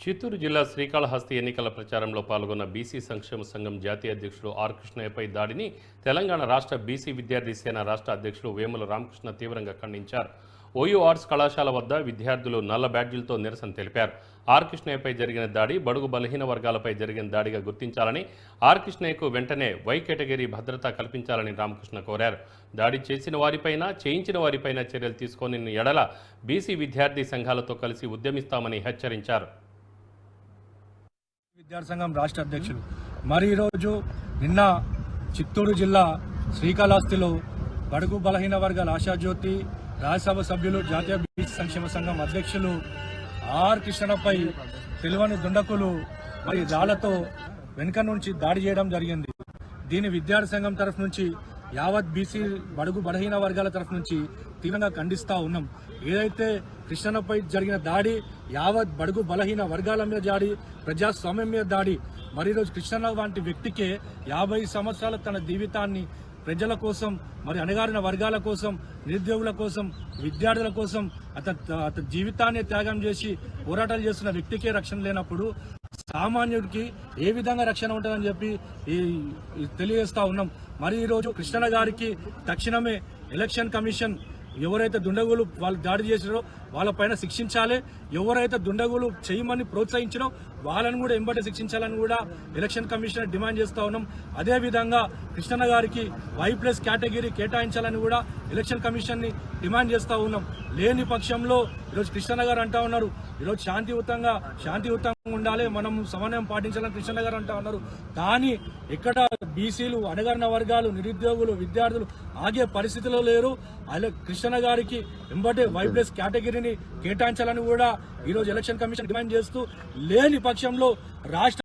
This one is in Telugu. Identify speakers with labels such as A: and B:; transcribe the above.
A: చిత్తూరు జిల్లా శ్రీకాళహస్తి ఎన్నికల ప్రచారంలో పాల్గొన్న బీసీ సంక్షేమ సంఘం జాతీయ అధ్యక్షుడు ఆర్ కృష్ణయ్యపై దాడిని తెలంగాణ రాష్ట్ర బీసీ విద్యార్థి సేన రాష్ట్ర అధ్యక్షుడు వేముల రామకృష్ణ తీవ్రంగా ఖండించారు. ఓయూ ఆర్ట్స్ కళాశాల వద్ద విద్యార్థులు నల్ల బ్యాడ్జీలతో నిరసన తెలిపారు. ఆర్ కృష్ణయ్యపై జరిగిన దాడి బడుగు బలహీన వర్గాలపై జరిగిన దాడిగా గుర్తించాలని, ఆర్ కృష్ణయ్యకు వెంటనే వై కేటగిరీ భద్రత కల్పించాలని రామకృష్ణ కోరారు. దాడి చేసిన వారిపైన, చేయించిన వారిపైన చర్యలు తీసుకొని ఎడల బీసీ విద్యార్థి సంఘాలతో కలిసి ఉద్యమిస్తామని హెచ్చరించారు.
B: విద్యార్థి సంఘం రాష్ట్ర అధ్యక్షులు మరి ఈరోజు నిన్న చిత్తూరు జిల్లా శ్రీకాళహస్తిలో బడుగు బలహీన వర్గాల ఆశాజ్యోతి రాజ్యసభ సభ్యులు జాతీయ బీసీ సంక్షేమ సంఘం అధ్యక్షులు ఆర్ కృష్ణపై తెలివని దుండకులు మరి రాళ్లతో వెనుక నుంచి దాడి చేయడం జరిగింది. దీని విద్యార్థి సంఘం తరఫు నుంచి యావత్ బీసీ బడుగు బలహీన వర్గాల తరఫు నుంచి తీవ్రంగా ఖండిస్తా ఉన్నాం. ఏదైతే కృష్ణపై జరిగిన దాడి యావత్ బడుగు బలహీన వర్గాల మీద దాడి, ప్రజాస్వామ్యం మీద దాడి. మరి ఈరోజు కృష్ణ వంటి వ్యక్తికే 50 సంవత్సరాల తన జీవితాన్ని ప్రజల కోసం, మరి అణగారిన వర్గాల కోసం, నిరుద్యోగుల కోసం, విద్యార్థుల కోసం అతని జీవితాన్ని త్యాగం చేసి పోరాటాలు చేస్తున్న వ్యక్తికే రక్షణ లేనప్పుడు సామాన్యుడికి ఏ విధంగా రక్షణ ఉంటుందని చెప్పి తెలియజేస్తా ఉన్నాం. మరి ఈరోజు కృష్ణ గారికి తక్షణమే ఎలక్షన్ కమిషన్ ఎవరైతే దుండగులు వాళ్ళు దాడి చేసారో వాళ్ళపైన శిక్షించాలి. ఎవరైతే దుండగులు చేయమని ప్రోత్సహించారో వాళ్ళని కూడా ఎంబటే శిక్షించాలని కూడా ఎలక్షన్ కమిషన్ డిమాండ్ చేస్తా ఉన్నాం. అదేవిధంగా కృష్ణ గారికి Y+ కేటగిరీ కేటాయించాలని కూడా ఎలక్షన్ కమిషన్ ని డిమాండ్ చేస్తా ఉన్నాం. లేని పక్షంలో ఈరోజు కృష్ణ గారు అంటా ఉన్నారు, ఈరోజు శాంతియుతంగా ఉండాలి, మనం సమన్వయం పాటించాలని కృష్ణ గారు అంటా ఉన్నారు. కానీ ఇక్కడ బీసీలు, అణగారిన వర్గాలు, నిరుద్యోగులు, విద్యార్థులు ఆగే పరిస్థితిలో లేరు. అలా కృష్ణ గారికి ఎంబటే Y+ కేటగిరీని కేటాయించాలని కూడా ఈరోజు ఎలక్షన్ కమిషన్ డిమాండ్ చేస్తూ, లేని పక్షంలో రాష్ట్ర